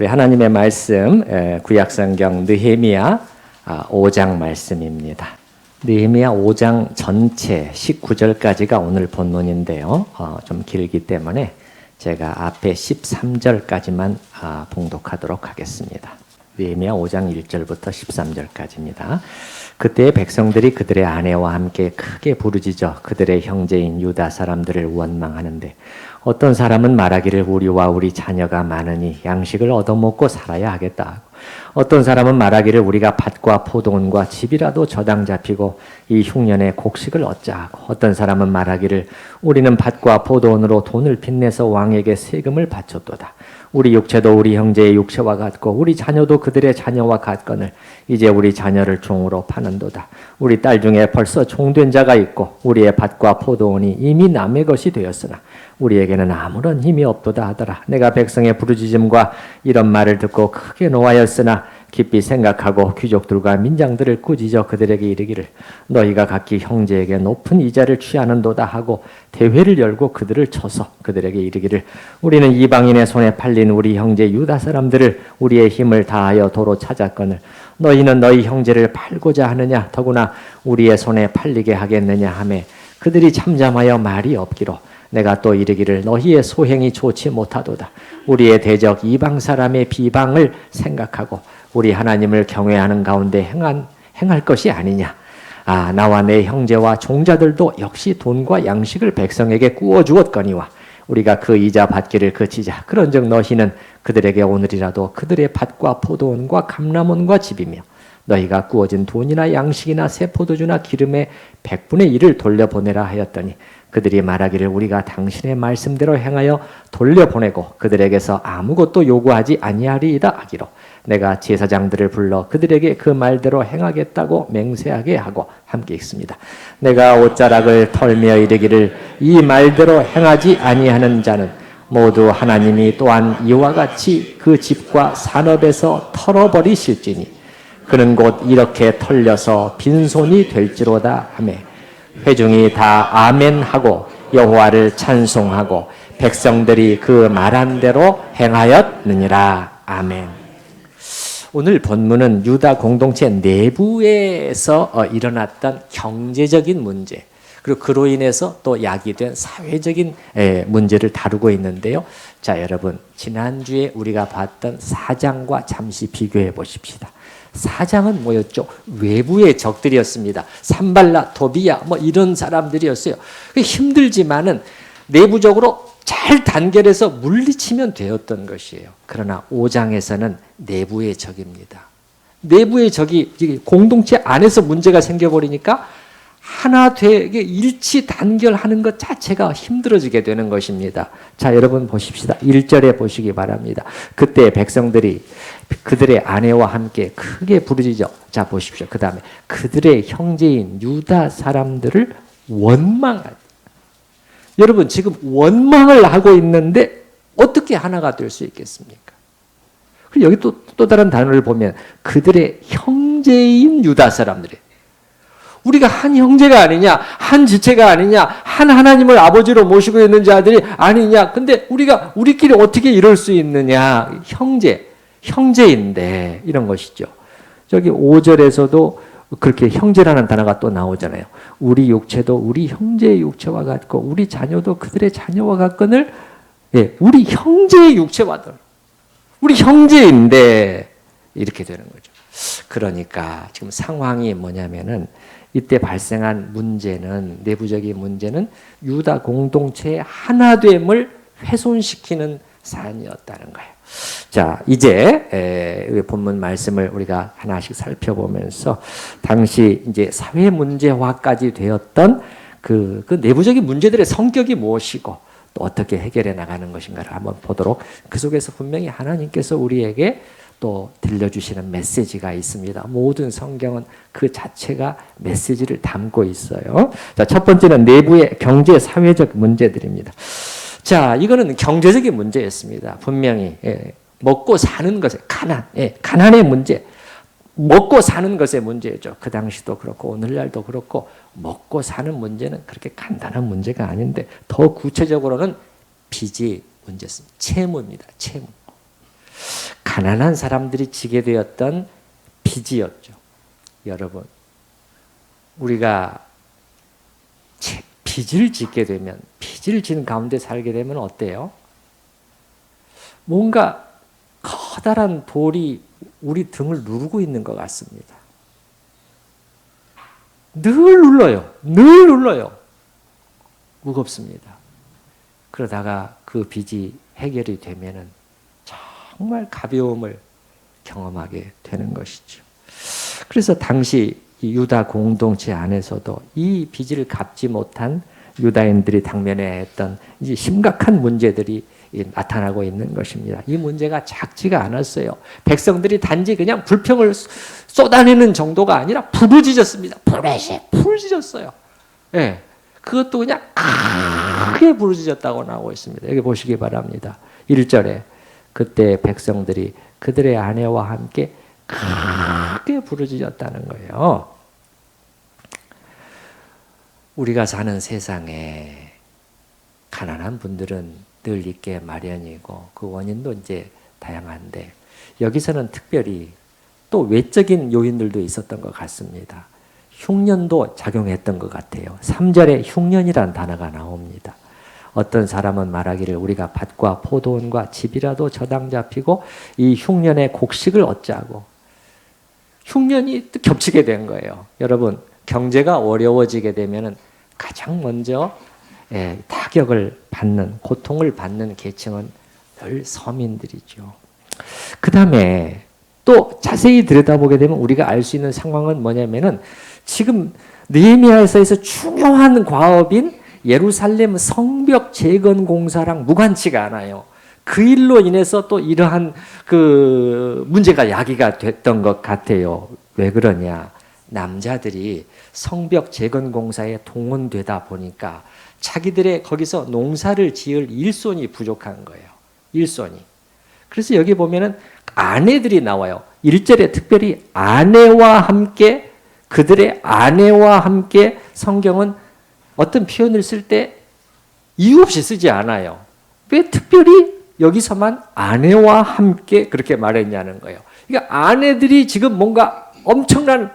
우리 하나님의 말씀 구약성경 느헤미야 5장 말씀입니다. 느헤미야 5장 전체 19절까지가 오늘 본문인데요. 좀 길기 때문에 제가 앞에 13절까지만 봉독하도록 하겠습니다. 느헤미야 5장 1절부터 13절까지입니다. 그때 백성들이 그들의 아내와 함께 크게 부르짖어 그들의 형제인 유다 사람들을 원망하는데 어떤 사람은 말하기를 우리와 우리 자녀가 많으니 양식을 얻어먹고 살아야 하겠다 하고, 어떤 사람은 말하기를 우리가 밭과 포도원과 집이라도 저당 잡히고 이 흉년에 곡식을 얻자 하고, 어떤 사람은 말하기를 우리는 밭과 포도원으로 돈을 빚내서 왕에게 세금을 바쳤도다. 우리 육체도 우리 형제의 육체와 같고 우리 자녀도 그들의 자녀와 같거늘 이제 우리 자녀를 종으로 파는도다. 우리 딸 중에 벌써 종된 자가 있고 우리의 밭과 포도원이 이미 남의 것이 되었으나 우리에게는 아무런 힘이 없도다 하더라. 내가 백성의 부르짖음과 이런 말을 듣고 크게 노하였으나 깊이 생각하고 귀족들과 민장들을 꾸짖어 그들에게 이르기를 너희가 각기 형제에게 높은 이자를 취하는도다 하고 대회를 열고 그들을 쳐서 그들에게 이르기를 우리는 이방인의 손에 팔린 우리 형제 유다 사람들을 우리의 힘을 다하여 도로 찾았거늘 너희는 너희 형제를 팔고자 하느냐 더구나 우리의 손에 팔리게 하겠느냐 하매 그들이 잠잠하여 말이 없기로 내가 또 이르기를 너희의 소행이 좋지 못하도다. 우리의 대적 이방 사람의 비방을 생각하고 우리 하나님을 경외하는 가운데 행할 것이 아니냐. 나와 내 형제와 종자들도 역시 돈과 양식을 백성에게 구워 주었거니와 우리가 그 이자 받기를 그치자. 그런즉 너희는 그들에게 오늘이라도 그들의 밭과 포도원과 감람원과 집이며 너희가 구워진 돈이나 양식이나 새 포도주나 기름의 100분의 1을 돌려보내라 하였더니 그들이 말하기를 우리가 당신의 말씀대로 행하여 돌려보내고 그들에게서 아무것도 요구하지 아니하리이다 하기로 내가 제사장들을 불러 그들에게 그 말대로 행하겠다고 맹세하게 하고 함께 읽습니다. 내가 옷자락을 털며 이르기를 이 말대로 행하지 아니하는 자는 모두 하나님이 또한 이와 같이 그 집과 산업에서 털어버리실지니 그는 곧 이렇게 털려서 빈손이 될지로다 하며 회중이 다 아멘하고 여호와를 찬송하고 백성들이 그 말한 대로 행하였느니라. 아멘. 오늘 본문은 유다 공동체 내부에서 일어났던 경제적인 문제 그리고 그로 인해서 또 야기된 사회적인 문제를 다루고 있는데요. 자, 여러분 지난주에 우리가 봤던 4장과 잠시 비교해 보십시다. 4장은 뭐였죠? 외부의 적들이었습니다. 산발라, 도비야 이런 사람들이었어요. 힘들지만은 내부적으로 잘 단결해서 물리치면 되었던 것이에요. 그러나 5장에서는 내부의 적입니다. 내부의 적이 공동체 안에서 문제가 생겨버리니까 하나 되게 일치 단결하는 것 자체가 힘들어지게 되는 것입니다. 자, 여러분 보십시다. 1절에 보시기 바랍니다. 그때 백성들이 그들의 아내와 함께 크게 부르짖어. 자, 보십시오. 그 다음에 그들의 형제인 유다 사람들을 원망하다. 여러분 지금 원망을 하고 있는데 어떻게 하나가 될 수 있겠습니까? 그리고 여기 또 다른 단어를 보면 그들의 형제인 유다 사람들이 우리가 한 형제가 아니냐, 한 지체가 아니냐, 한 하나님을 아버지로 모시고 있는 자들이 아니냐. 근데 우리끼리 어떻게 이럴 수 있느냐. 형제인데 이런 것이죠. 저기 5절에서도 그렇게 형제라는 단어가 또 나오잖아요. 우리 육체도 우리 형제의 육체와 같고 우리 자녀도 그들의 자녀와 같거늘 우리 형제의 육체와들 우리 형제인데 이렇게 되는 거죠. 그러니까 지금 상황이 뭐냐면은 이때 발생한 문제는 내부적인 문제는 유다 공동체의 하나됨을 훼손시키는 사안이었다는 거예요. 자, 이제 본문 말씀을 우리가 하나씩 살펴보면서 당시 이제 사회 문제화까지 되었던 그 내부적인 문제들의 성격이 무엇이고 또 어떻게 해결해 나가는 것인가를 한번 보도록 그 속에서 분명히 하나님께서 우리에게 또 들려주시는 메시지가 있습니다. 모든 성경은 그 자체가 메시지를 담고 있어요. 자, 첫 번째는 내부의 경제 사회적 문제들입니다. 자, 이거는 경제적인 문제였습니다. 분명히 먹고 사는 것에 가난의 문제, 먹고 사는 것의 문제죠. 그 당시도 그렇고 오늘날도 그렇고 먹고 사는 문제는 그렇게 간단한 문제가 아닌데 더 구체적으로는 빚이 문제였습니다. 채무입니다. 채무. 가난한 사람들이 지게 되었던 빚이었죠. 여러분, 우리가 빚을 짓게 되면, 빚을 지는 가운데 살게 되면 어때요? 뭔가 커다란 돌이 우리 등을 누르고 있는 것 같습니다. 늘 눌러요. 늘 눌러요. 무겁습니다. 그러다가 그 빚이 해결이 되면은 정말 가벼움을 경험하게 되는 것이죠. 그래서 당시 이 유다 공동체 안에서도 이 빚을 갚지 못한 유다인들이 당면해야 했던 이제 심각한 문제들이 나타나고 있는 것입니다. 이 문제가 작지가 않았어요. 백성들이 단지 그냥 불평을 쏟아내는 정도가 아니라 부르짖었습니다. 부르짖었어요. 예, 그것도 그냥 크게 부르짖었다고 나오고 있습니다. 여기 보시기 바랍니다. 1절에 그때 백성들이 그들의 아내와 함께 크게 부르짖었다는 거예요. 우리가 사는 세상에 가난한 분들은 늘 있게 마련이고 그 원인도 이제 다양한데 여기서는 특별히 또 외적인 요인들도 있었던 것 같습니다. 흉년도 작용했던 것 같아요. 3절에 흉년이란 단어가 나옵니다. 어떤 사람은 말하기를 우리가 밭과 포도원과 집이라도 저당 잡히고 이 흉년의 곡식을 얻자고. 흉년이 또 겹치게 된 거예요. 여러분, 경제가 어려워지게 되면 가장 먼저 타격을 받는, 고통을 받는 계층은 늘 서민들이죠. 그 다음에 또 자세히 들여다보게 되면 우리가 알 수 있는 상황은 뭐냐면은 지금 느헤미야서에서 중요한 과업인 예루살렘 성벽 재건 공사랑 무관치가 않아요. 그 일로 인해서 또 이러한 그 문제가 야기가 됐던 것 같아요. 왜 그러냐? 남자들이 성벽 재건 공사에 동원되다 보니까 자기들의 거기서 농사를 지을 일손이 부족한 거예요. 일손이. 그래서 여기 보면은 아내들이 나와요. 1절에 특별히 아내와 함께, 그들의 아내와 함께 성경은 어떤 표현을 쓸 때 이유 없이 쓰지 않아요. 왜 특별히 여기서만 아내와 함께 그렇게 말했냐는 거예요. 그러니까 아내들이 지금 뭔가 엄청난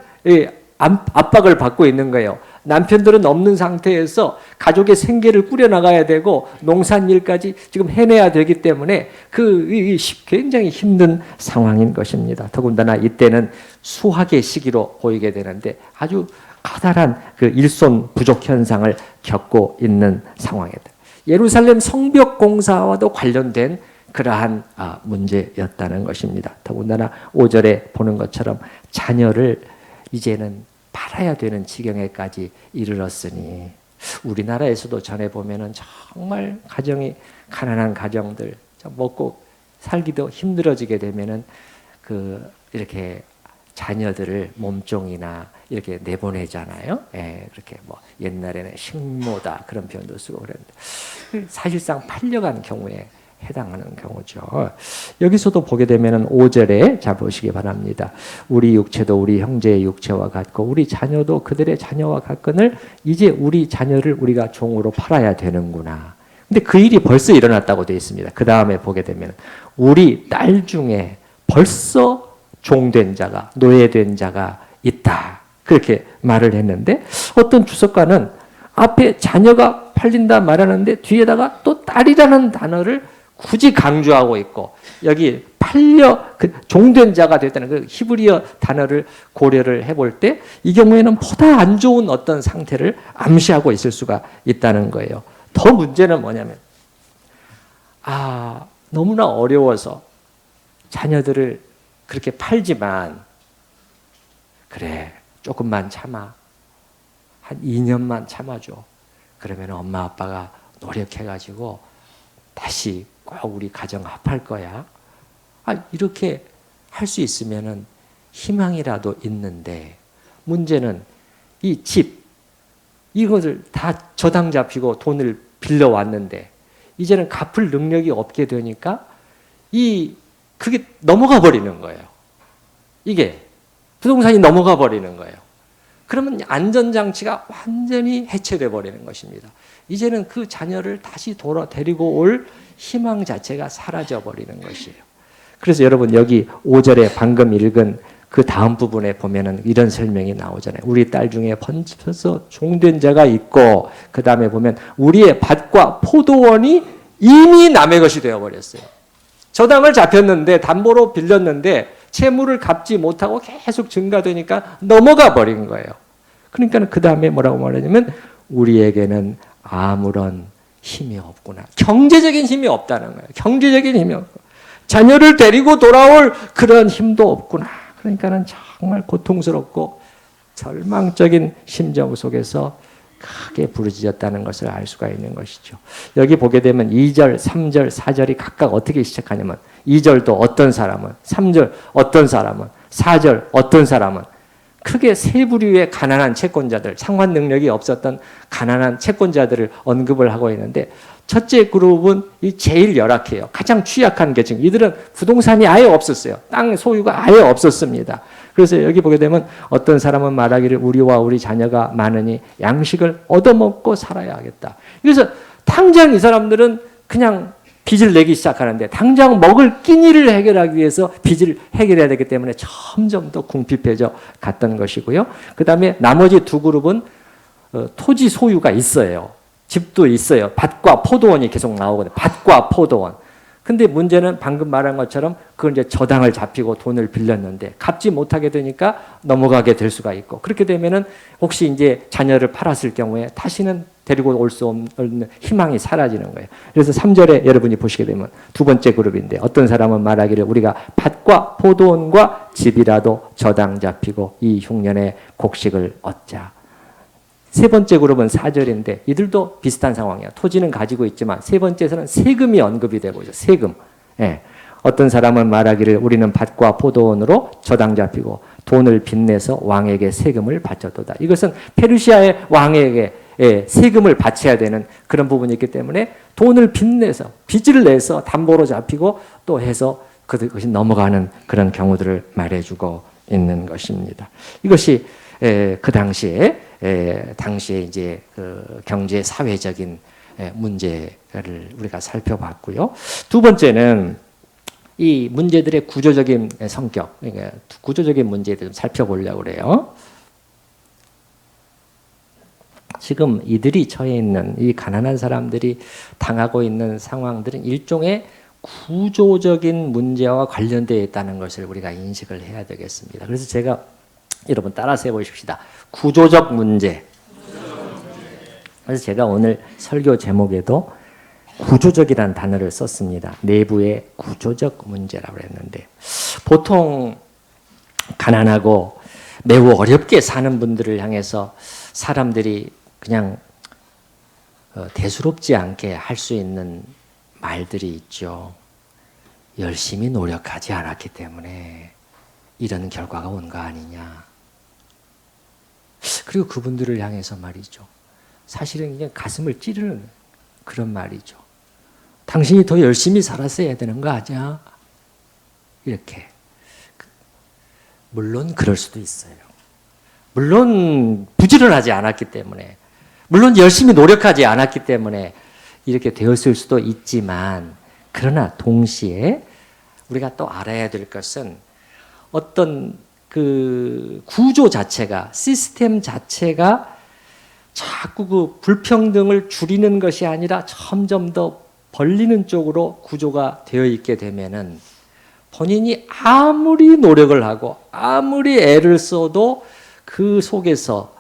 압박을 받고 있는 거예요. 남편들은 없는 상태에서 가족의 생계를 꾸려나가야 되고 농산일까지 지금 해내야 되기 때문에 굉장히 힘든 상황인 것입니다. 더군다나 이때는 수확의 시기로 보이게 되는데 아주 커다란 그 일손 부족 현상을 겪고 있는 상황이다. 예루살렘 성벽 공사와도 관련된 그러한 문제였다는 것입니다. 더군다나 5절에 보는 것처럼 자녀를 이제는 팔아야 되는 지경에까지 이르렀으니 우리나라에서도 전해 보면은 정말 가정이 가난한 가정들 먹고 살기도 힘들어지게 되면은 이렇게 자녀들을 몸종이나 이렇게 내보내잖아요. 그렇게 뭐 옛날에는 식모다 그런 표현도 쓰고 그랬는데 사실상 팔려간 경우에 해당하는 경우죠. 여기서도 보게 되면 5절에 자 보시기 바랍니다. 우리 육체도 우리 형제의 육체와 같고 우리 자녀도 그들의 자녀와 같거늘 이제 우리 자녀를 우리가 종으로 팔아야 되는구나. 근데 그 일이 벌써 일어났다고 되어 있습니다. 그 다음에 보게 되면 우리 딸 중에 벌써 종된 자가, 노예된 자가 있다. 그렇게 말을 했는데 어떤 주석가는 앞에 자녀가 팔린다 말하는데 뒤에다가 또 딸이라는 단어를 굳이 강조하고 있고 여기 종된 자가 됐다는 그 히브리어 단어를 고려를 해볼 때 이 경우에는 보다 안 좋은 어떤 상태를 암시하고 있을 수가 있다는 거예요. 더 문제는 뭐냐면 너무나 어려워서 자녀들을 그렇게 팔지만 그래 조금만 참아 한 2년만 참아줘. 그러면 엄마 아빠가 노력해가지고 다시 꼭 우리 가정 합할 거야. 이렇게 할 수 있으면은 희망이라도 있는데 문제는 이 집 이것을 다 저당 잡히고 돈을 빌려 왔는데 이제는 갚을 능력이 없게 되니까 그게 넘어가 버리는 거예요. 이게 부동산이 넘어가 버리는 거예요. 그러면 안전장치가 완전히 해체돼 버리는 것입니다. 이제는 그 자녀를 다시 데리고 올 희망 자체가 사라져 버리는 것이에요. 그래서 여러분 여기 5절에 방금 읽은 그 다음 부분에 보면은 이런 설명이 나오잖아요. 우리 딸 중에 번져서 종된 자가 있고, 그 다음에 보면 우리의 밭과 포도원이 이미 남의 것이 되어버렸어요. 저당을 잡혔는데, 담보로 빌렸는데 채무를 갚지 못하고 계속 증가되니까 넘어가 버린 거예요. 그러니까 그 다음에 뭐라고 말하냐면 우리에게는 아무런 힘이 없구나. 경제적인 힘이 없다는 거예요. 경제적인 힘이 없고 자녀를 데리고 돌아올 그런 힘도 없구나. 그러니까는 정말 고통스럽고 절망적인 심정 속에서 크게 부르짖었다는 것을 알 수가 있는 것이죠. 여기 보게 되면 2절, 3절, 4절이 각각 어떻게 시작하냐면 2절도 어떤 사람은, 3절 어떤 사람은, 4절 어떤 사람은, 크게 세 부류의 가난한 채권자들, 상환 능력이 없었던 가난한 채권자들을 언급을 하고 있는데, 첫째 그룹은 제일 열악해요. 가장 취약한 계층. 이들은 부동산이 아예 없었어요. 땅 소유가 아예 없었습니다. 그래서 여기 보게 되면 어떤 사람은 말하기를 우리와 우리 자녀가 많으니 양식을 얻어먹고 살아야 하겠다. 그래서 당장 이 사람들은 그냥 빚을 내기 시작하는데, 당장 먹을 끼니를 해결하기 위해서 빚을 해결해야 되기 때문에 점점 더 궁핍해져 갔던 것이고요. 그 다음에 나머지 두 그룹은 토지 소유가 있어요. 집도 있어요. 밭과 포도원이 계속 나오거든요. 밭과 포도원. 근데 문제는 방금 말한 것처럼 그건 이제 저당을 잡히고 돈을 빌렸는데 갚지 못하게 되니까 넘어가게 될 수가 있고, 그렇게 되면은 혹시 이제 자녀를 팔았을 경우에 다시는 데리고 올 수 없는 희망이 사라지는 거예요. 그래서 3절에 여러분이 보시게 되면 두 번째 그룹인데, 어떤 사람은 말하기를 우리가 밭과 포도원과 집이라도 저당 잡히고 이 흉년의 곡식을 얻자. 세 번째 그룹은 4절인데 이들도 비슷한 상황이에요. 토지는 가지고 있지만 세 번째에서는 세금이 언급이 되고 있어요. 세금. 예. 어떤 사람은 말하기를 우리는 밭과 포도원으로 저당 잡히고 돈을 빚내서 왕에게 세금을 바쳤도다. 이것은 페르시아의 왕에게 세금을 바쳐야 되는 그런 부분이 있기 때문에 돈을 빚내서, 빚을 내서 담보로 잡히고 또 해서 그것이 넘어가는 그런 경우들을 말해주고 있는 것입니다. 이것이 그 당시에 이제 그 경제 사회적인 문제를 우리가 살펴봤고요. 두 번째는 이 문제들의 구조적인 성격, 그러니까 구조적인 문제들 좀 살펴보려고 그래요. 지금 이들이 처해 있는, 이 가난한 사람들이 당하고 있는 상황들은 일종의 구조적인 문제와 관련되어 있다는 것을 우리가 인식을 해야 되겠습니다. 그래서 제가 여러분 따라서 해보십시다. 구조적 문제. 그래서 제가 오늘 설교 제목에도 구조적이라는 단어를 썼습니다. 내부의 구조적 문제라고 했는데, 보통 가난하고 매우 어렵게 사는 분들을 향해서 사람들이 그냥 대수롭지 않게 할 수 있는 말들이 있죠. 열심히 노력하지 않았기 때문에 이런 결과가 온 거 아니냐. 그리고 그분들을 향해서 말이죠. 사실은 그냥 가슴을 찌르는 그런 말이죠. 당신이 더 열심히 살았어야 되는 거 아니야? 이렇게. 물론 그럴 수도 있어요. 물론 부지런하지 않았기 때문에, 물론 열심히 노력하지 않았기 때문에 이렇게 되었을 수도 있지만, 그러나 동시에 우리가 또 알아야 될 것은 어떤 그 구조 자체가, 시스템 자체가 자꾸 그 불평등을 줄이는 것이 아니라 점점 더 벌리는 쪽으로 구조가 되어 있게 되면은 본인이 아무리 노력을 하고 아무리 애를 써도 그 속에서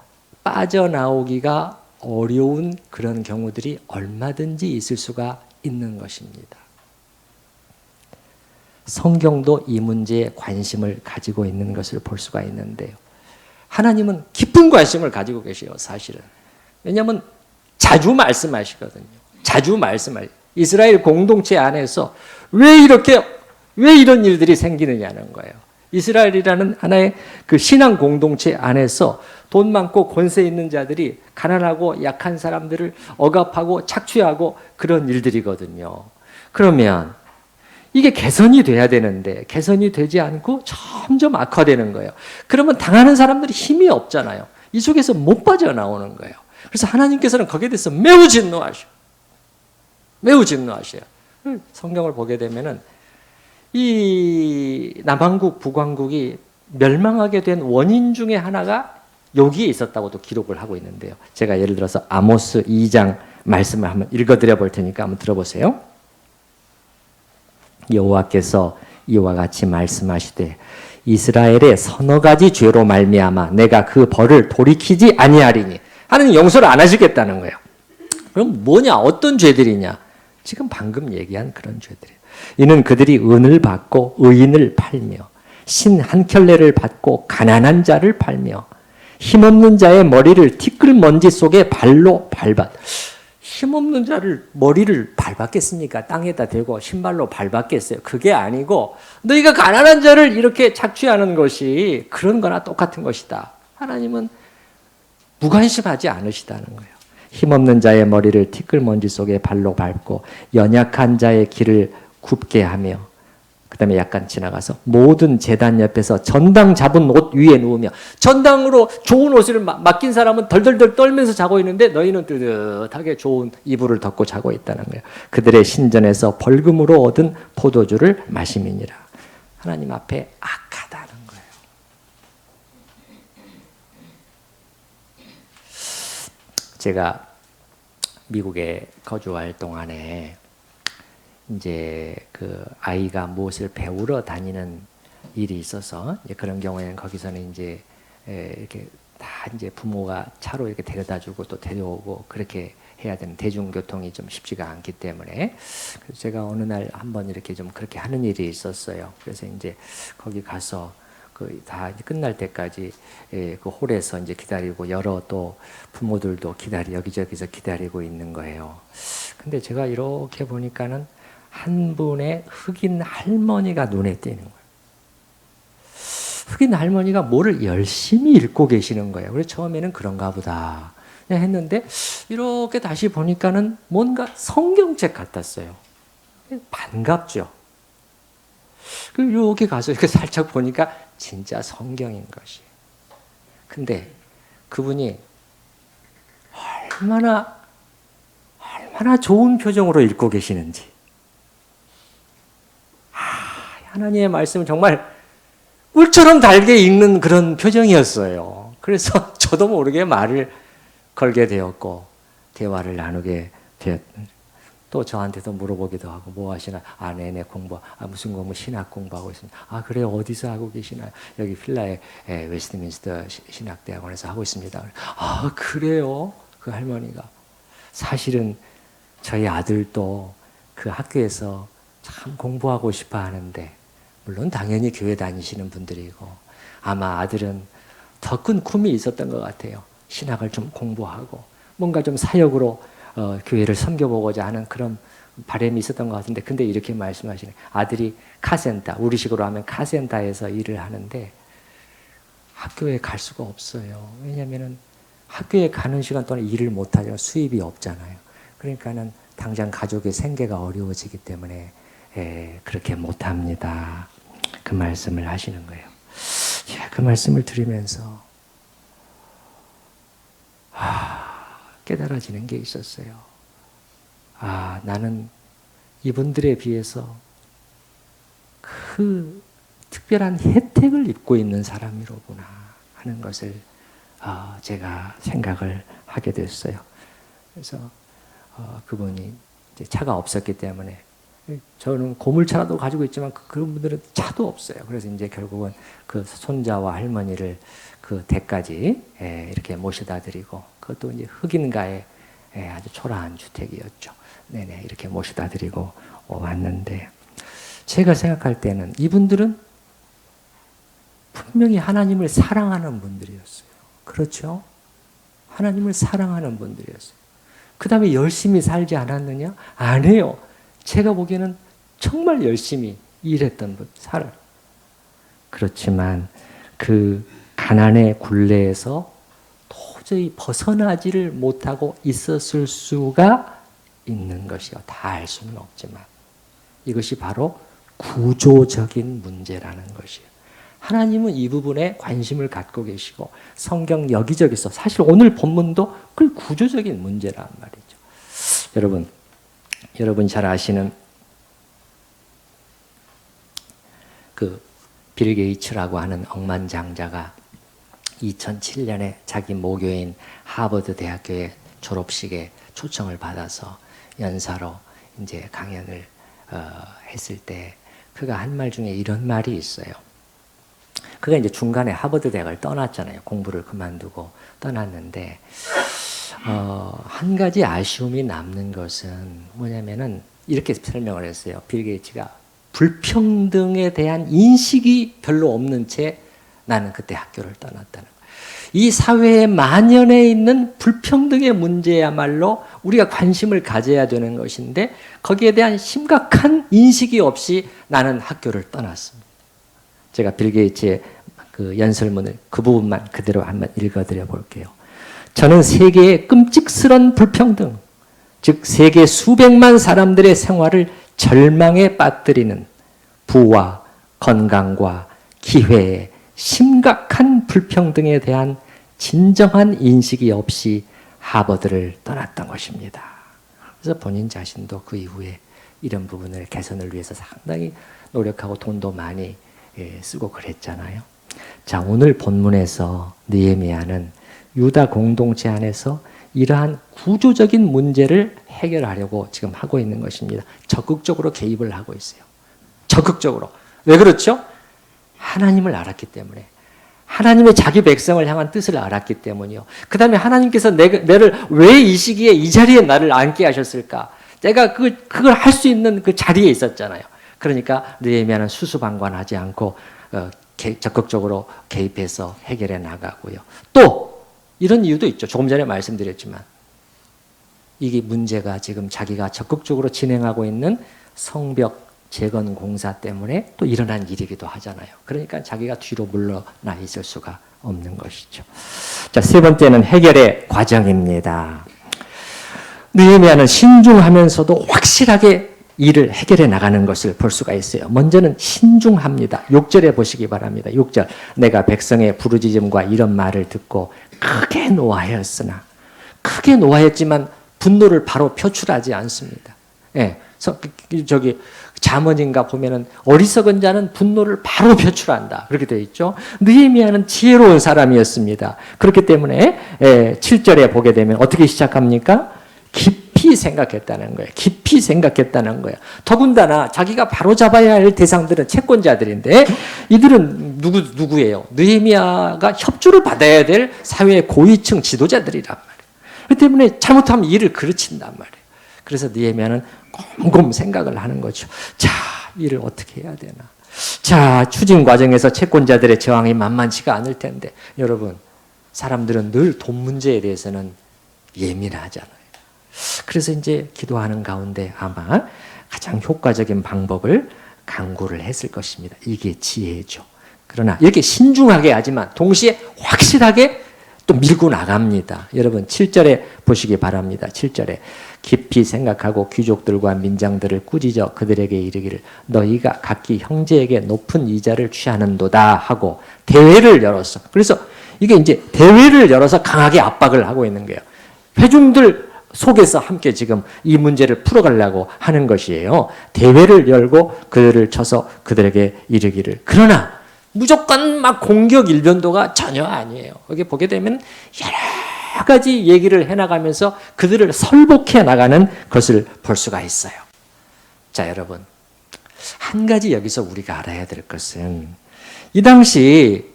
빠져나오기가 어려운 그런 경우들이 얼마든지 있을 수가 있는 것입니다. 성경도 이 문제에 관심을 가지고 있는 것을 볼 수가 있는데요. 하나님은 깊은 관심을 가지고 계세요, 사실은. 왜냐하면 자주 말씀하시거든요. 자주 말씀하시고. 이스라엘 공동체 안에서 왜 이런 일들이 생기느냐는 거예요. 이스라엘이라는 하나의 그 신앙 공동체 안에서 돈 많고 권세 있는 자들이 가난하고 약한 사람들을 억압하고 착취하고 그런 일들이거든요. 그러면 이게 개선이 돼야 되는데 개선이 되지 않고 점점 악화되는 거예요. 그러면 당하는 사람들이 힘이 없잖아요. 이 속에서 못 빠져나오는 거예요. 그래서 하나님께서는 거기에 대해서 매우 진노하셔요. 매우 진노하셔요. 성경을 보게 되면은 이 남한국, 북왕국이 멸망하게 된 원인 중에 하나가 여기에 있었다고도 기록을 하고 있는데요. 제가 예를 들어서 아모스 2장 말씀을 한번 읽어드려 볼 테니까 한번 들어보세요. 여호와께서 이와 같이 말씀하시되 이스라엘의 서너 가지 죄로 말미암아 내가 그 벌을 돌이키지 아니하리니. 하나님 용서를 안 하시겠다는 거예요. 그럼 뭐냐? 어떤 죄들이냐? 지금 방금 얘기한 그런 죄들이에요. 이는 그들이 은을 받고 의인을 팔며 신 한 켤레를 받고 가난한 자를 팔며 힘없는 자의 머리를 티끌먼지 속에 발로 밟았. 힘없는 자를 머리를 밟았겠습니까? 땅에다 대고 신발로 밟았겠어요? 그게 아니고 너희가 가난한 자를 이렇게 착취하는 것이 그런 거나 똑같은 것이다. 하나님은 무관심하지 않으시다는 거예요. 힘없는 자의 머리를 티끌먼지 속에 발로 밟고 연약한 자의 길을 굽게 하며 그 다음에 약간 지나가서 모든 제단 옆에서 전당 잡은 옷 위에 누우며. 전당으로 좋은 옷을 맡긴 사람은 덜덜덜 떨면서 자고 있는데 너희는 뜨뜻하게 좋은 이불을 덮고 자고 있다는 거예요. 그들의 신전에서 벌금으로 얻은 포도주를 마심이니라. 하나님 앞에 악하다는 거예요. 제가 미국에 거주할 동안에 이제 그 아이가 무엇을 배우러 다니는 일이 있어서 이제 그런 경우에는 거기서는 이제 이렇게 다 이제 부모가 차로 이렇게 데려다주고 또 데려오고 그렇게 해야 되는 대중교통이 좀 쉽지가 않기 때문에 그래서 제가 어느 날 한번 이렇게 좀 그렇게 하는 일이 있었어요. 그래서 이제 거기 가서 그 다 끝날 때까지 그 홀에서 이제 기다리고 여러 또 부모들도 여기저기서 기다리고 있는 거예요. 근데 제가 이렇게 보니까는 한 분의 흑인 할머니가 눈에 띄는 거예요. 흑인 할머니가 뭐를 열심히 읽고 계시는 거예요. 그래서 처음에는 그런가 보다 했는데 이렇게 다시 보니까는 뭔가 성경책 같았어요. 반갑죠. 그리고 여기 가서 이렇게 살짝 보니까 진짜 성경인 것이. 근데 그분이 얼마나 좋은 표정으로 읽고 계시는지. 하나님의 말씀을 정말 꿀처럼 달게 읽는 그런 표정이었어요. 그래서 저도 모르게 말을 걸게 되었고 대화를 나누게 되었던. 또 저한테도 물어보기도 하고 뭐 하시나? 네네 공부. 무슨 공부? 신학 공부하고 있습니다. 그래요? 어디서 하고 계시나요? 여기 필라의 웨스트민스터 신학대학원에서 하고 있습니다. 그래요? 그 할머니가. 사실은 저희 아들도 그 학교에서 참 공부하고 싶어 하는데 물론 당연히 교회 다니시는 분들이고 아마 아들은 더 큰 꿈이 있었던 것 같아요. 신학을 좀 공부하고 뭔가 좀 사역으로 교회를 섬겨보고자 하는 그런 바람이 있었던 것 같은데 근데 이렇게 말씀하시네. 아들이 카센터, 우리식으로 하면 카센터에서 일을 하는데 학교에 갈 수가 없어요. 왜냐하면 학교에 가는 시간 동안 일을 못하죠. 수입이 없잖아요. 그러니까는 당장 가족의 생계가 어려워지기 때문에 그렇게 못합니다. 그 말씀을 하시는 거예요. 그 말씀을 들으면서 깨달아지는 게 있었어요. 나는 이분들에 비해서 그 특별한 혜택을 입고 있는 사람이로구나 하는 것을 제가 생각을 하게 됐어요. 그래서 그분이 이제 차가 없었기 때문에 저는 고물차라도 가지고 있지만 그런 분들은 차도 없어요. 그래서 이제 결국은 그 손자와 할머니를 그 댁까지 이렇게 모셔다 드리고 그것도 이제 흑인가의 아주 초라한 주택이었죠. 네네 이렇게 모셔다 드리고 왔는데 제가 생각할 때는 이분들은 분명히 하나님을 사랑하는 분들이었어요. 그렇죠? 하나님을 사랑하는 분들이었어요. 그 다음에 열심히 살지 않았느냐? 아니에요. 제가 보기에는 정말 열심히 일했던 분, 살아요. 그렇지만 그 가난의 굴레에서 도저히 벗어나지를 못하고 있었을 수가 있는 것이요. 다 알 수는 없지만 이것이 바로 구조적인 문제라는 것이에요. 하나님은 이 부분에 관심을 갖고 계시고 성경 여기저기서 사실 오늘 본문도 그 구조적인 문제란 말이죠. 여러분 잘 아시는 빌 게이츠라고 하는 억만장자가 2007년에 자기 모교인 하버드 대학교의 졸업식에 초청을 받아서 연사로 이제 강연을 했을 때 그가 한 말 중에 이런 말이 있어요. 그가 이제 중간에 하버드 대학을 떠났잖아요. 공부를 그만두고 떠났는데 한 가지 아쉬움이 남는 것은 뭐냐면은 이렇게 설명을 했어요. 빌 게이츠가 불평등에 대한 인식이 별로 없는 채 나는 그때 학교를 떠났다는 거예요. 이 사회에 만연해 있는 불평등의 문제야말로 우리가 관심을 가져야 되는 것인데 거기에 대한 심각한 인식이 없이 나는 학교를 떠났습니다. 제가 빌 게이츠의 그 연설문을 그 부분만 그대로 한번 읽어드려 볼게요. 저는 세계의 끔찍스런 불평등, 즉 세계 수백만 사람들의 생활을 절망에 빠뜨리는 부와 건강과 기회의 심각한 불평등에 대한 진정한 인식이 없이 하버드를 떠났던 것입니다. 그래서 본인 자신도 그 이후에 이런 부분을 개선을 위해서 상당히 노력하고 돈도 많이 쓰고 그랬잖아요. 자, 오늘 본문에서 느헤미야는 유다 공동체 안에서 이러한 구조적인 문제를 해결하려고 지금 하고 있는 것입니다. 적극적으로 개입을 하고 있어요. 적극적으로. 왜 그렇죠? 하나님을 알았기 때문에. 하나님의 자기 백성을 향한 뜻을 알았기 때문이요. 그 다음에 하나님께서 내를 왜 이 시기에 이 자리에 나를 앉게 하셨을까? 내가 그걸 할 수 있는 그 자리에 있었잖아요. 그러니까 느헤미야는 수수방관하지 않고 적극적으로 개입해서 해결해 나가고요. 또 이런 이유도 있죠. 조금 전에 말씀드렸지만 이게 문제가 지금 자기가 적극적으로 진행하고 있는 성벽 재건 공사 때문에 또 일어난 일이기도 하잖아요. 그러니까 자기가 뒤로 물러나 있을 수가 없는 것이죠. 자, 세 번째는 해결의 과정입니다. 느헤미야는 신중하면서도 확실하게 일을 해결해 나가는 것을 볼 수가 있어요. 먼저는 신중합니다. 6절에 보시기 바랍니다. 6절. 내가 백성의 부르짖음과 이런 말을 듣고 크게 노하였으나 크게 노하였지만 분노를 바로 표출하지 않습니다. 예. 저기 잠언인가 보면은 어리석은 자는 분노를 바로 표출한다. 그렇게 되어 있죠. 느헤미야는 지혜로운 사람이었습니다. 그렇기 때문에 7절에 보게 되면 어떻게 시작합니까? 깊이 생각했다는 거예요. 깊이 생각했다는 거예요. 더군다나 자기가 바로잡아야 할 대상들은 채권자들인데 이들은 누구예요? 느헤미야가 협조를 받아야 될 사회의 고위층 지도자들이란 말이에요. 그렇기 때문에 잘못하면 일을 그르친단 말이에요. 그래서 느헤미야는 곰곰 생각을 하는 거죠. 자, 일을 어떻게 해야 되나. 자, 추진 과정에서 채권자들의 저항이 만만치가 않을 텐데 여러분, 사람들은 늘 돈 문제에 대해서는 예민하잖아요. 그래서 이제 기도하는 가운데 아마 가장 효과적인 방법을 강구를 했을 것입니다. 이게 지혜죠. 그러나 이렇게 신중하게 하지만 동시에 확실하게 또 밀고 나갑니다. 여러분 7절에 보시기 바랍니다. 7절에 깊이 생각하고 귀족들과 민장들을 꾸짖어 그들에게 이르기를 너희가 각기 형제에게 높은 이자를 취하는도다 하고 대회를 열었어. 그래서 이게 이제 대회를 열어서 강하게 압박을 하고 있는 거예요. 회중들 속에서 함께 지금 이 문제를 풀어가려고 하는 것이에요. 대회를 열고 그들을 쳐서 그들에게 이르기를. 그러나 무조건 막 공격 일변도가 전혀 아니에요. 여기 보게 되면 여러 가지 얘기를 해나가면서 그들을 설복해 나가는 것을 볼 수가 있어요. 자, 여러분. 한 가지 여기서 우리가 알아야 될 것은 이 당시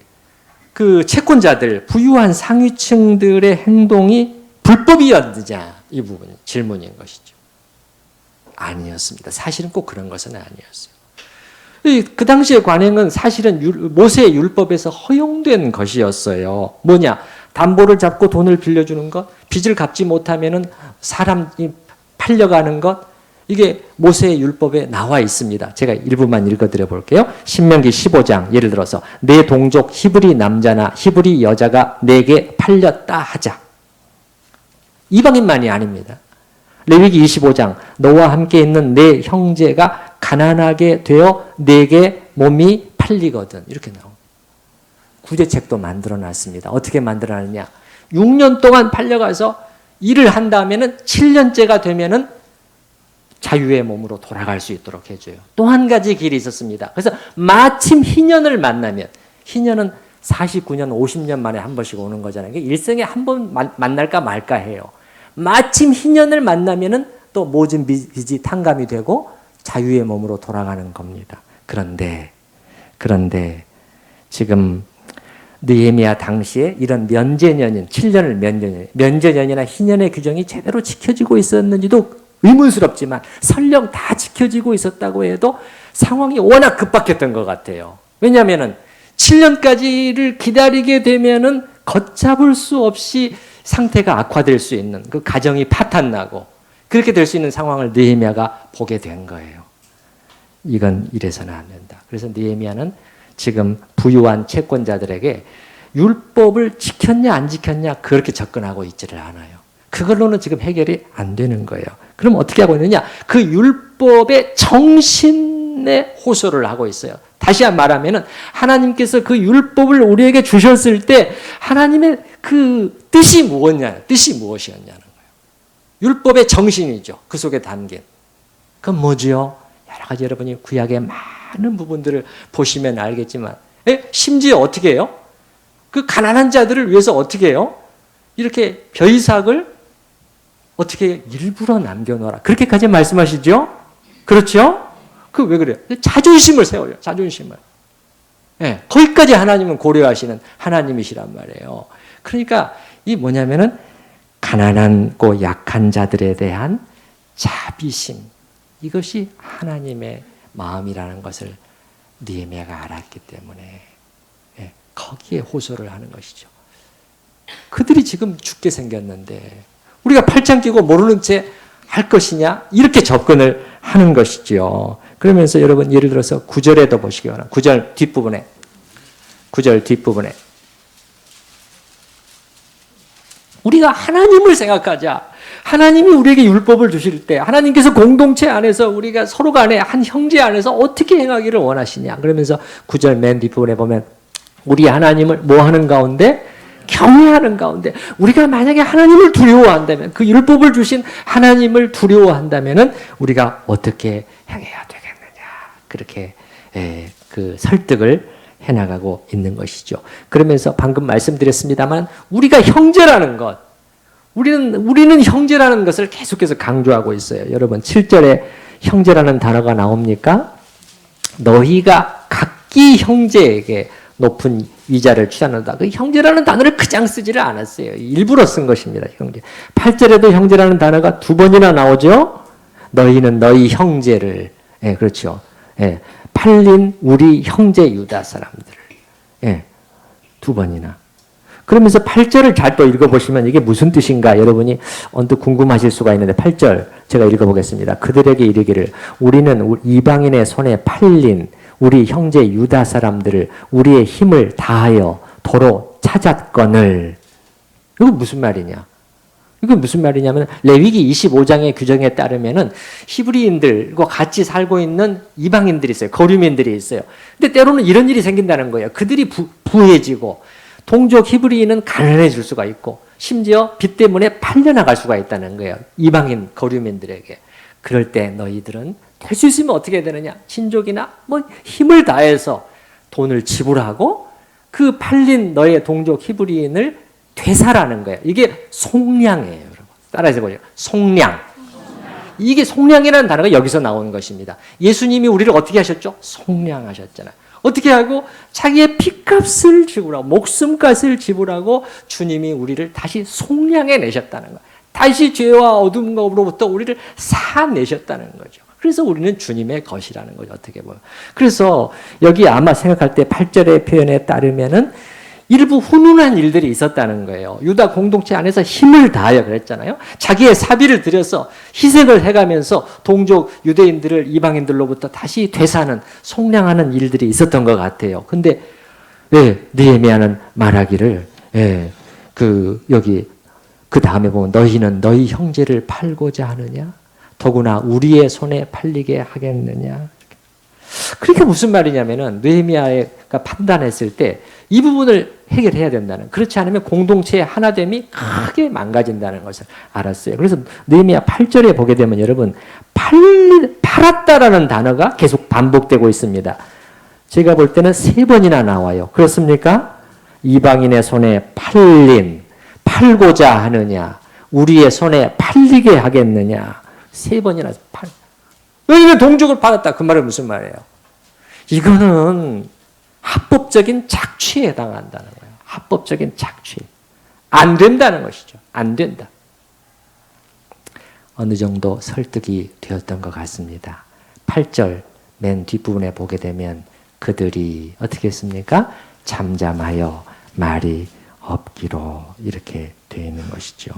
그 채권자들, 부유한 상위층들의 행동이 불법이었느냐, 이 부분 질문인 것이죠. 아니었습니다. 사실은 꼭 그런 것은 아니었어요. 그 당시의 관행은 사실은 모세의 율법에서 허용된 것이었어요. 뭐냐? 담보를 잡고 돈을 빌려주는 것, 빚을 갚지 못하면은 사람이 팔려가는 것, 이게 모세의 율법에 나와 있습니다. 제가 일부만 읽어드려 볼게요. 신명기 15장, 예를 들어서 내 동족 히브리 남자나 히브리 여자가 내게 팔렸다 하자. 이방인만이 아닙니다. 레위기 25장 너와 함께 있는 내 형제가 가난하게 되어 내게 몸이 팔리거든. 이렇게 나옵니다. 구제책도 만들어놨습니다. 어떻게 만들어놨느냐. 6년 동안 팔려가서 일을 한다면은 7년째가 되면은 자유의 몸으로 돌아갈 수 있도록 해줘요. 또 한 가지 길이 있었습니다. 그래서 마침 희년을 만나면, 희년은 49년, 50년 만에 한 번씩 오는 거잖아요. 일생에 한 번 만날까 말까 해요. 마침 희년을 만나면은 또 모든 빚이 탕감이 되고 자유의 몸으로 돌아가는 겁니다. 그런데 지금 느헤미야 당시에 이런 면제년인, 7년을 면제년이나 희년의 규정이 제대로 지켜지고 있었는지도 의문스럽지만 설령 다 지켜지고 있었다고 해도 상황이 워낙 급박했던 것 같아요. 왜냐하면은 7년까지를 기다리게 되면은 걷잡을 수 없이 상태가 악화될 수 있는, 그 가정이 파탄나고 그렇게 될 수 있는 상황을 느헤미야가 보게 된 거예요. 이건 이래서는 안 된다. 그래서 느헤미야는 지금 부유한 채권자들에게 율법을 지켰냐 안 지켰냐 그렇게 접근하고 있지를 않아요. 그걸로는 지금 해결이 안 되는 거예요. 그럼 어떻게 하고 있느냐? 그 율법의 정신에 호소를 하고 있어요. 다시 말하면은 하나님께서 그 율법을 우리에게 주셨을 때 하나님의 그 뜻이 무엇이었냐는 거예요. 율법의 정신이죠. 그 속에 담긴. 그건 뭐지요? 여러 가지 여러분이 구약의 많은 부분들을 보시면 알겠지만, 심지어 어떻게 해요? 그 가난한 자들을 위해서 어떻게 해요? 이렇게 벼이삭을 어떻게 일부러 남겨놓아라. 그렇게까지 말씀하시죠? 그렇죠? 그 왜 그래요? 자존심을 세워요. 자존심을. 거기까지 하나님은 고려하시는 하나님이시란 말이에요. 그러니까 이 뭐냐면은 가난하고 약한 자들에 대한 자비심, 이것이 하나님의 마음이라는 것을 느헤미야가 알았기 때문에 거기에 호소를 하는 것이죠. 그들이 지금 죽게 생겼는데 우리가 팔짱 끼고 모르는 채 할 것이냐, 이렇게 접근을 하는 것이죠. 그러면서 여러분 예를 들어서 9절에도 보시기 바랍니다. 9절 뒷부분에 우리가 하나님을 생각하자. 하나님이 우리에게 율법을 주실 때 하나님께서 공동체 안에서 우리가 서로 간에 한 형제 안에서 어떻게 행하기를 원하시냐. 그러면서 9절 맨 뒷부분에 보면 우리 하나님을 뭐 하는 가운데? 경외하는 가운데. 우리가 만약에 하나님을 두려워한다면, 그 율법을 주신 하나님을 두려워한다면 우리가 어떻게 행해야 되겠느냐. 그렇게 그 설득을 해나가고 있는 것이죠. 그러면서 방금 말씀드렸습니다만 우리가 형제라는 것, 우리는 형제라는 것을 계속해서 강조하고 있어요. 여러분 7절에 형제라는 단어가 나옵니까? 너희가 각기 형제에게 높은 위자를 취하는다. 그 형제라는 단어를 그냥 쓰지를 않았어요. 일부러 쓴 것입니다. 형제. 8절에도 형제라는 단어가 2번이나 나오죠. 너희는 너희 형제를, 그렇죠. 팔린 우리 형제 유다 사람들을 2번이나. 그러면서 8절을 잘 또 읽어보시면 이게 무슨 뜻인가 여러분이 언뜻 궁금하실 수가 있는데 8절 제가 읽어보겠습니다. 그들에게 이르기를 우리는 이방인의 손에 팔린 우리 형제 유다 사람들을 우리의 힘을 다하여 도로 찾았거늘. 이거 무슨 말이냐? 이게 무슨 말이냐면 레위기 25장의 규정에 따르면은 히브리인들과 같이 살고 있는 이방인들이 있어요. 거류민들이 있어요. 근데 때로는 이런 일이 생긴다는 거예요. 그들이 부해지고 동족 히브리인은 가난해질 수가 있고 심지어 빚 때문에 팔려나갈 수가 있다는 거예요. 이방인 거류민들에게. 그럴 때 너희들은 될 수 있으면 어떻게 해야 되느냐? 친족이나 뭐 힘을 다해서 돈을 지불하고 그 팔린 너의 동족 히브리인을 되살하는 거예요. 이게 속량이에요, 여러분. 따라해서 보세요. 속량. 이게 속량이라는 단어가 여기서 나오는 것입니다. 예수님이 우리를 어떻게 하셨죠? 속량하셨잖아요. 어떻게 하고? 자기의 피값을 지불하고 목숨값을 지불하고 주님이 우리를 다시 속량해 내셨다는 거예요. 다시 죄와 어둠으로부터 우리를 사내셨다는 거죠. 그래서 우리는 주님의 것이라는 거죠. 어떻게 보면. 그래서 여기 아마 생각할 때 8절의 표현에 따르면은 일부 훈훈한 일들이 있었다는 거예요. 유다 공동체 안에서 힘을 다하여 그랬잖아요. 자기의 사비를 들여서 희생을 해가면서 동족 유대인들을 이방인들로부터 다시 되사는 속량하는 일들이 있었던 것 같아요. 근데 느헤미야는 말하기를 여기 그 다음에 보면 너희는 너희 형제를 팔고자 하느냐? 더구나 우리의 손에 팔리게 하겠느냐? 그러니까 무슨 말이냐면은 느헤미야가 판단했을 때 이 부분을 해결해야 된다는, 그렇지 않으면 공동체의 하나됨이 크게 망가진다는 것을 알았어요. 그래서 느헤미야 8절에 보게 되면 여러분 팔았다라는 단어가 계속 반복되고 있습니다. 제가 볼 때는 3번이나 나와요. 그렇습니까? 이방인의 손에 팔고자 하느냐, 우리의 손에 팔리게 하겠느냐. 3번이나 왜냐면 동족을 받았다. 그 말은 무슨 말이에요? 이거는 합법적인 착취에 해당한다는 거예요. 합법적인 착취. 안 된다는 것이죠. 안 된다. 어느 정도 설득이 되었던 것 같습니다. 8절 맨 뒷부분에 보게 되면 그들이 어떻게 했습니까? 잠잠하여 말이 없기로 이렇게 되어 있는 것이죠.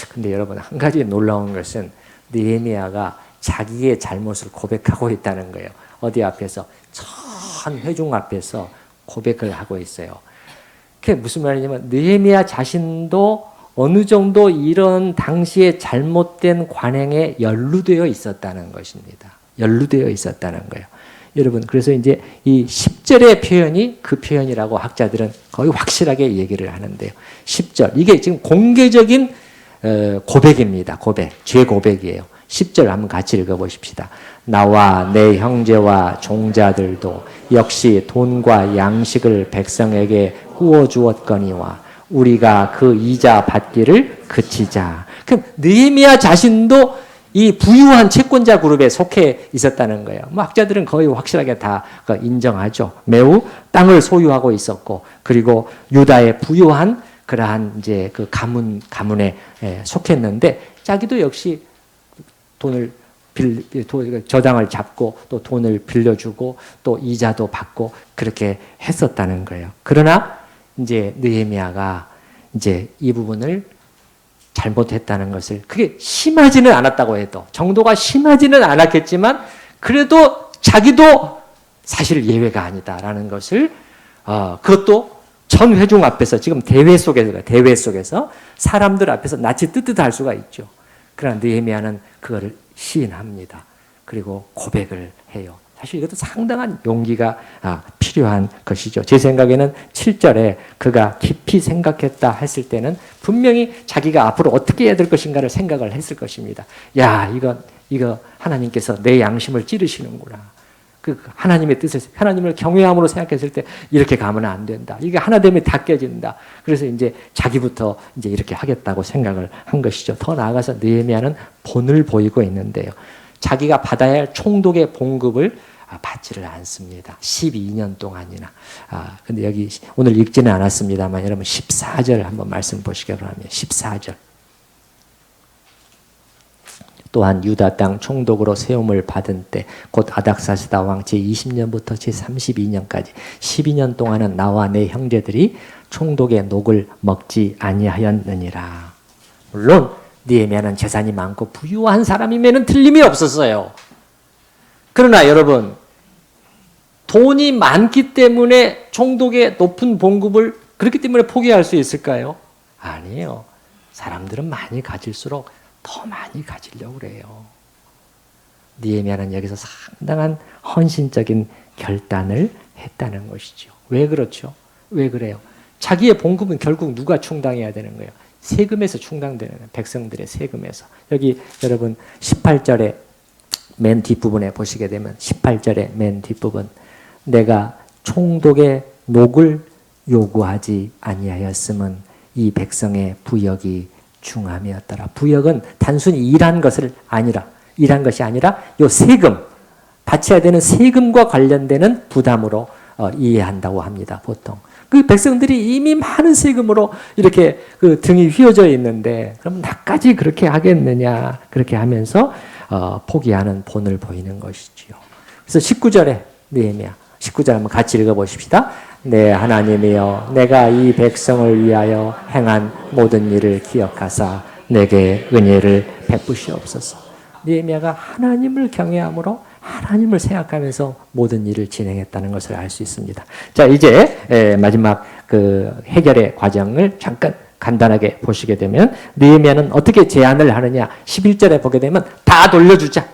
근데 여러분, 한 가지 놀라운 것은 느헤미야가 자기의 잘못을 고백하고 있다는 거예요. 어디 앞에서? 천 회중 앞에서 고백을 하고 있어요. 그게 무슨 말이냐면 느헤미야 자신도 어느 정도 이런 당시에 잘못된 관행에 연루되어 있었다는 것입니다. 연루되어 있었다는 거예요. 여러분, 그래서 이제 이 10절의 표현이 그 표현이라고 학자들은 거의 확실하게 얘기를 하는데요. 10절, 이게 지금 공개적인 고백입니다. 고백, 죄 고백이에요. 10절 한번 같이 읽어보십시다. 나와 내 형제와 종자들도 역시 돈과 양식을 백성에게 구워주었거니와 우리가 그 이자 받기를 그치자. 그럼 느헤미야 자신도 이 부유한 채권자 그룹에 속해 있었다는 거예요. 뭐 학자들은 거의 확실하게 다 인정하죠. 매우 땅을 소유하고 있었고, 그리고 유다의 부유한 그러한 이제 그 가문에 속했는데, 자기도 역시 돈을 저당을 잡고 또 돈을 빌려주고 또 이자도 받고 그렇게 했었다는 거예요. 그러나 이제 느헤미야가 이제 이 부분을 잘못했다는 것을, 그게 심하지는 않았다고 해도, 정도가 심하지는 않았겠지만 그래도 자기도 사실 예외가 아니다라는 것을, 그것도 전 회중 앞에서, 지금 대회 속에서 사람들 앞에서 낯이 뜨뜻할 수가 있죠. 그러나 느헤미야는 그거를 시인합니다. 그리고 고백을 해요. 사실 이것도 상당한 용기가 필요한 것이죠. 제 생각에는 7절에 그가 깊이 생각했다 했을 때는 분명히 자기가 앞으로 어떻게 해야 될 것인가를 생각을 했을 것입니다. 야, 이거 하나님께서 내 양심을 찌르시는구나. 그 하나님의 뜻을, 하나님을 경외함으로 생각했을 때 이렇게 가면 안 된다. 이게 하나 되면 다 깨진다. 그래서 이제 자기부터 이제 이렇게 하겠다고 생각을 한 것이죠. 더 나아가서 느헤미야는 본을 보이고 있는데요. 자기가 받아야 할 총독의 봉급을 받지를 않습니다. 12년 동안이나. 근데 여기 오늘 읽지는 않았습니다만 여러분 14절 한번 말씀 보시기 바랍니다. 14절. 또한 유다 땅 총독으로 세움을 받은 때 곧 아닥사스다 왕 제20년부터 제32년까지 12년 동안은 나와 내 형제들이 총독의 녹을 먹지 아니하였느니라. 물론 느헤미야는 재산이 많고 부유한 사람이면 틀림이 없었어요. 그러나 여러분, 돈이 많기 때문에 총독의 높은 봉급을 그렇기 때문에 포기할 수 있을까요? 아니에요. 사람들은 많이 가질수록 더 많이 가지려고 그래요. 느헤미야는 여기서 상당한 헌신적인 결단을 했다는 것이죠. 왜 그렇죠? 왜 그래요? 자기의 봉급은 결국 누가 충당해야 되는 거예요? 세금에서 충당되는 거예요. 백성들의 세금에서. 여기 여러분 18절에 맨 뒷부분에 보시게 되면 18절의 맨 뒷부분, 내가 총독의 녹을 요구하지 아니하였음은 이 백성의 부역이 중함이었더라. 부역은 단순히 일한 것이 아니라 요 세금, 바쳐야 되는 세금과 관련되는 부담으로 이해한다고 합니다. 보통. 그 백성들이 이미 많은 세금으로 이렇게 그 등이 휘어져 있는데 그럼 나까지 그렇게 하겠느냐, 그렇게 하면서 포기하는 본을 보이는 것이지요. 그래서 19절에 느헤미야 19절 한번 같이 읽어보십시다. 내 하나님이여, 내가 이 백성을 위하여 행한 모든 일을 기억하사 내게 은혜를 베푸시옵소서. 느헤미야가 하나님을 경외함으로 하나님을 생각하면서 모든 일을 진행했다는 것을 알 수 있습니다. 자, 이제 마지막 그 해결의 과정을 잠깐 간단하게 보시게 되면 느헤미야는 어떻게 제안을 하느냐. 11절에 보게 되면 다 돌려주자.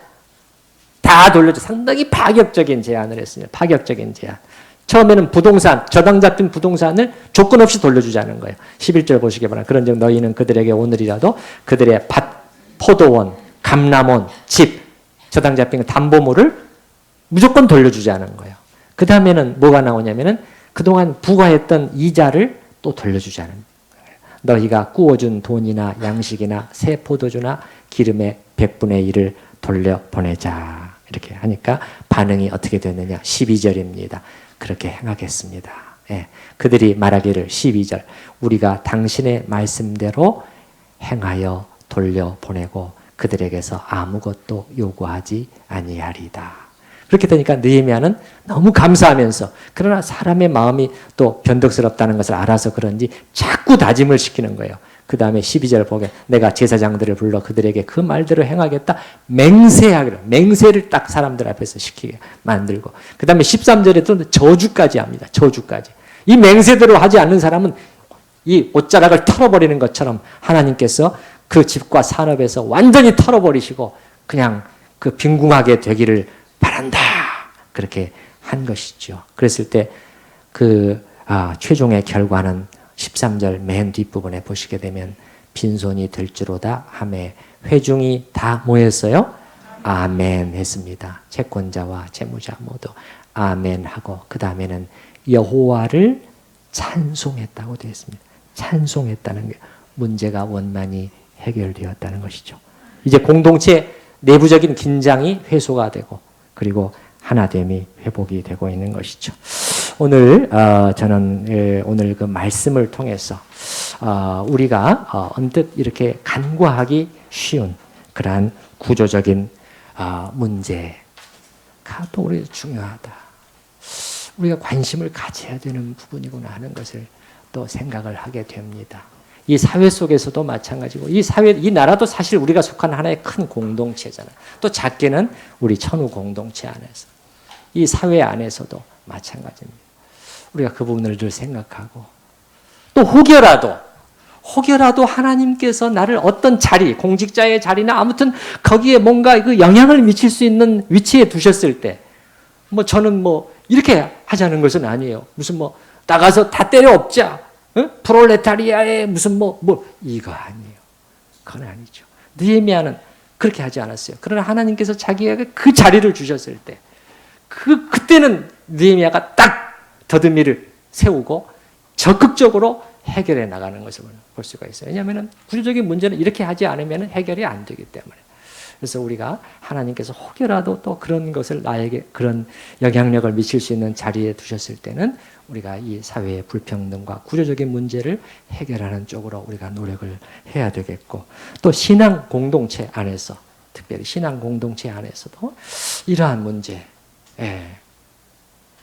다 돌려줘. 상당히 파격적인 제안을 했습니다. 파격적인 제안. 처음에는 부동산, 저당 잡힌 부동산을 조건 없이 돌려주자는 거예요. 11절 보시기 바랍니다. 그런즉 너희는 그들에게 오늘이라도 그들의 밭, 포도원, 감람원, 집, 저당 잡힌 담보물을 무조건 돌려주자는 거예요. 그 다음에는 뭐가 나오냐면은 그동안 부과했던 이자를 또 돌려주자는 거예요. 너희가 구워준 돈이나 양식이나 새 포도주나 기름의 100분의 1을 돌려보내자. 이렇게 하니까 반응이 어떻게 되느냐. 12절입니다. 그렇게 행하겠습니다. 예, 그들이 말하기를 12절 우리가 당신의 말씀대로 행하여 돌려보내고 그들에게서 아무것도 요구하지 아니하리다. 그렇게 되니까 느헤미야는 너무 감사하면서 그러나 사람의 마음이 또 변덕스럽다는 것을 알아서 그런지 자꾸 다짐을 시키는 거예요. 그 다음에 12절 보게 내가 제사장들을 불러 그들에게 그 말대로 행하겠다. 맹세하기로 맹세를 딱 사람들 앞에서 시키게 만들고 그 다음에 13절에 또 저주까지 합니다. 저주까지. 이 맹세대로 하지 않는 사람은 이 옷자락을 털어버리는 것처럼 하나님께서 그 집과 산업에서 완전히 털어버리시고 그냥 그 빈궁하게 되기를 바란다. 그렇게 한 것이죠. 그랬을 때 최종의 결과는 13절 맨 뒷부분에 보시게 되면 빈손이 들지로다 하매 회중이 다 뭐였어요? 아멘 했습니다. 채권자와 채무자 모두 아멘 하고 그 다음에는 여호와를 찬송했다고 되어 있습니다. 찬송했다는 게 문제가 원만히 해결되었다는 것이죠. 이제 공동체 내부적인 긴장이 해소가 되고 그리고 하나됨이 회복이 되고 있는 것이죠. 오늘 저는 오늘 그 말씀을 통해서 우리가 언뜻 이렇게 간과하기 쉬운 그러한 구조적인 문제가 또 우리 중요하다. 우리가 관심을 가져야 되는 부분이구나 하는 것을 또 생각을 하게 됩니다. 이 사회 속에서도 마찬가지고 이 나라도 사실 우리가 속한 하나의 큰 공동체잖아요. 또 작게는 우리 천우 공동체 안에서 이 사회 안에서도 마찬가지입니다. 우리가 그 부분을 늘 생각하고 또 혹여라도 하나님께서 나를 어떤 자리, 공직자의 자리나 아무튼 거기에 뭔가 그 영향을 미칠 수 있는 위치에 두셨을 때 저는 이렇게 하자는 것은 아니에요. 무슨 나가서 다 때려엎자. 프롤레타리아의 무슨 이거 아니에요. 그건 아니죠. 느헤미야는 그렇게 하지 않았어요. 그러나 하나님께서 자기에게 그 자리를 주셨을 때 그때는 느헤미야가 딱 더듬이를 세우고 적극적으로 해결해 나가는 것을 볼 수가 있어요. 왜냐하면 구조적인 문제는 이렇게 하지 않으면 해결이 안 되기 때문에. 그래서 우리가 하나님께서 혹여라도 또 그런 것을 나에게 그런 영향력을 미칠 수 있는 자리에 두셨을 때는 우리가 이 사회의 불평등과 구조적인 문제를 해결하는 쪽으로 우리가 노력을 해야 되겠고 또 신앙 공동체 안에서 특별히 신앙 공동체 안에서도 이러한 문제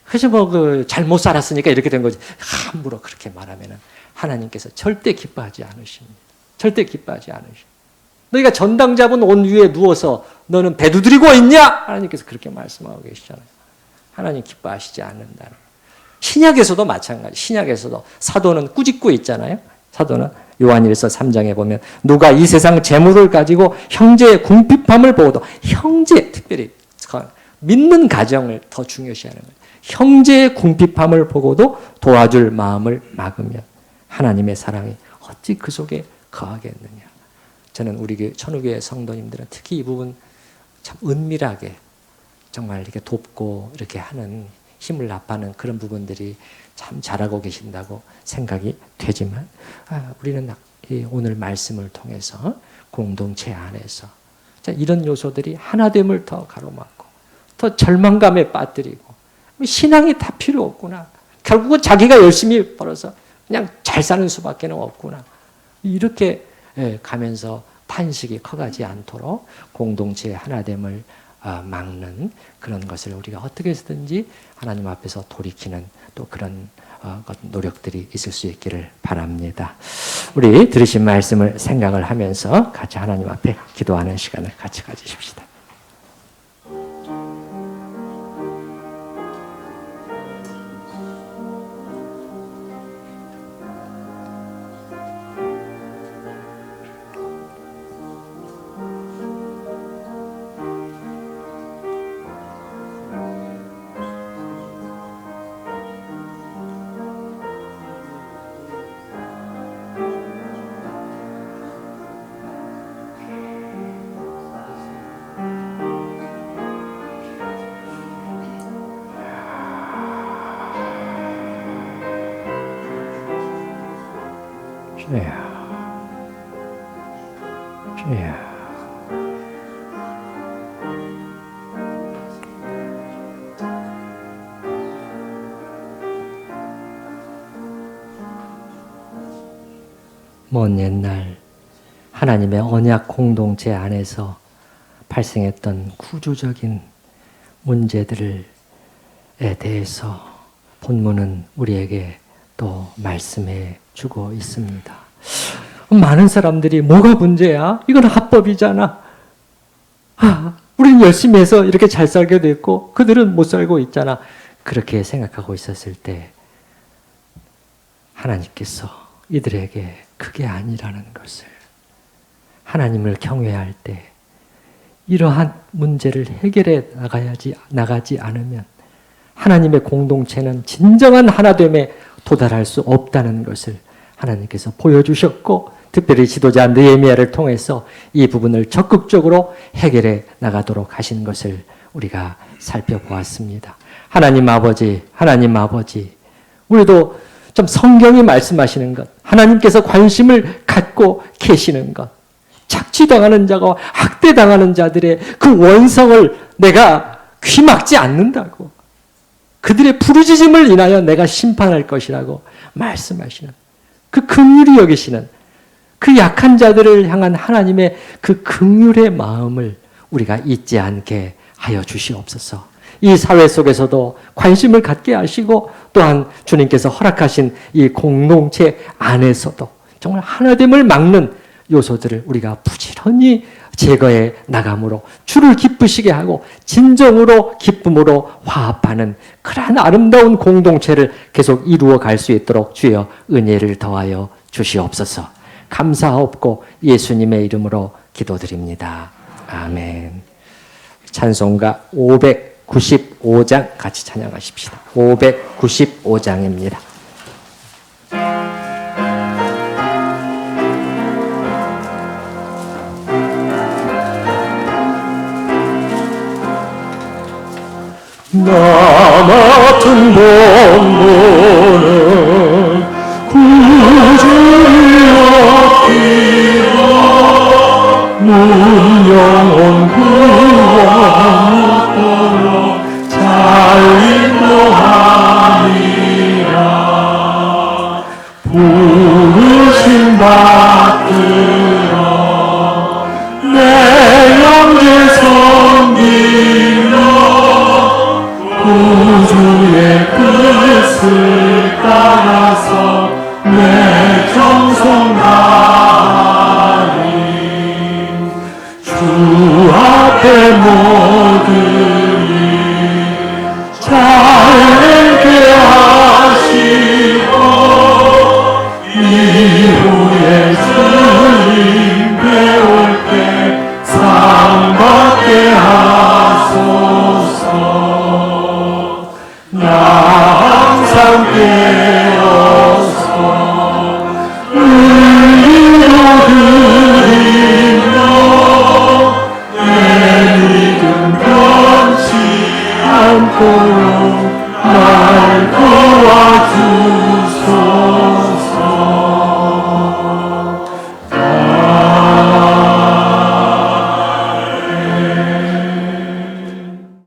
그래서 잘못 살았으니까 이렇게 된 거지 함부로 그렇게 말하면 하나님께서 절대 기뻐하지 않으십니다. 절대 기뻐하지 않으십니다. 너희가 전당 잡은 온 위에 누워서 너는 배 두드리고 있냐? 하나님께서 그렇게 말씀하고 계시잖아요. 하나님 기뻐하시지 않는다는. 신약에서도 마찬가지. 신약에서도 사도는 꾸짖고 있잖아요. 사도는 요한일서 3장에 보면 누가 이 세상 재물을 가지고 형제의 궁핍함을 보고도 형제 특별히 믿는 가정을 더 중요시하는 거예요. 형제의 궁핍함을 보고도 도와줄 마음을 막으면 하나님의 사랑이 어찌 그 속에 거하겠느냐. 저는 우리 천우교회 성도님들은 특히 이 부분 참 은밀하게 정말 이렇게 돕고 이렇게 하는 힘을 납하는 그런 부분들이 참 잘하고 계신다고 생각이 되지만 우리는 오늘 말씀을 통해서 공동체 안에서 이런 요소들이 하나됨을 더 가로막고 더 절망감에 빠뜨리고 신앙이 다 필요 없구나. 결국은 자기가 열심히 벌어서 그냥 잘 사는 수밖에 없구나. 이렇게 가면서 탄식이 커가지 않도록 공동체의 하나됨을 막는 그런 것을 우리가 어떻게 해서든지 하나님 앞에서 돌이키는 또 그런 노력들이 있을 수 있기를 바랍니다. 우리 들으신 말씀을 생각을 하면서 같이 하나님 앞에 기도하는 시간을 같이 가지십시다. 주여, 주여. 먼 옛날 하나님의 언약 공동체 안에서 발생했던 구조적인 문제들에 대해서 본문은 우리에게 또 말씀해 주고 있습니다. 많은 사람들이 뭐가 문제야? 이건 합법이잖아. 우리는 열심히 해서 이렇게 잘 살게 됐고 그들은 못 살고 있잖아. 그렇게 생각하고 있었을 때 하나님께서 이들에게 그게 아니라는 것을, 하나님을 경외할 때 이러한 문제를 해결해 나가지 않으면 하나님의 공동체는 진정한 하나됨에 도달할 수 없다는 것을 하나님께서 보여주셨고, 특별히 지도자 느헤미야를 통해서 이 부분을 적극적으로 해결해 나가도록 하신 것을 우리가 살펴보았습니다. 하나님 아버지, 우리도 좀 성경이 말씀하시는 것, 하나님께서 관심을 갖고 계시는 것, 착취당하는 자가 학대당하는 자들의 그 원성을 내가 귀막지 않는다고, 그들의 부르짖음을 인하여 내가 심판할 것이라고 말씀하시는, 그 긍휼히 여기시는 그 약한 자들을 향한 하나님의 그 긍휼의 마음을 우리가 잊지 않게 하여 주시옵소서. 이 사회 속에서도 관심을 갖게 하시고, 또한 주님께서 허락하신 이 공동체 안에서도 정말 하나됨을 막는 요소들을 우리가 부지런히 제거해 나감으로 주를 기쁘시게 하고 진정으로 기쁨으로 화합하는 그러한 아름다운 공동체를 계속 이루어 갈 수 있도록 주여 은혜를 더하여 주시옵소서. 감사하옵고 예수님의 이름으로 기도드립니다. 아멘. 찬송가 595장 같이 찬양하십시다. 595장입니다. 나 맡은 본분은 구주의 앞이라 문영원 구원으로 잘 인도하리라. 부르심 받들어 내 영제 섬기며 구주의 뜻을 따라서 내 정성 다하리. 주 앞에 모두리 잘되게 하시고, 이후에 주님 배울 때 상 받게 하소서. 나 항상 깨어서 울리로 드리며 내 믿음 변치 않도록 날 도와주소서.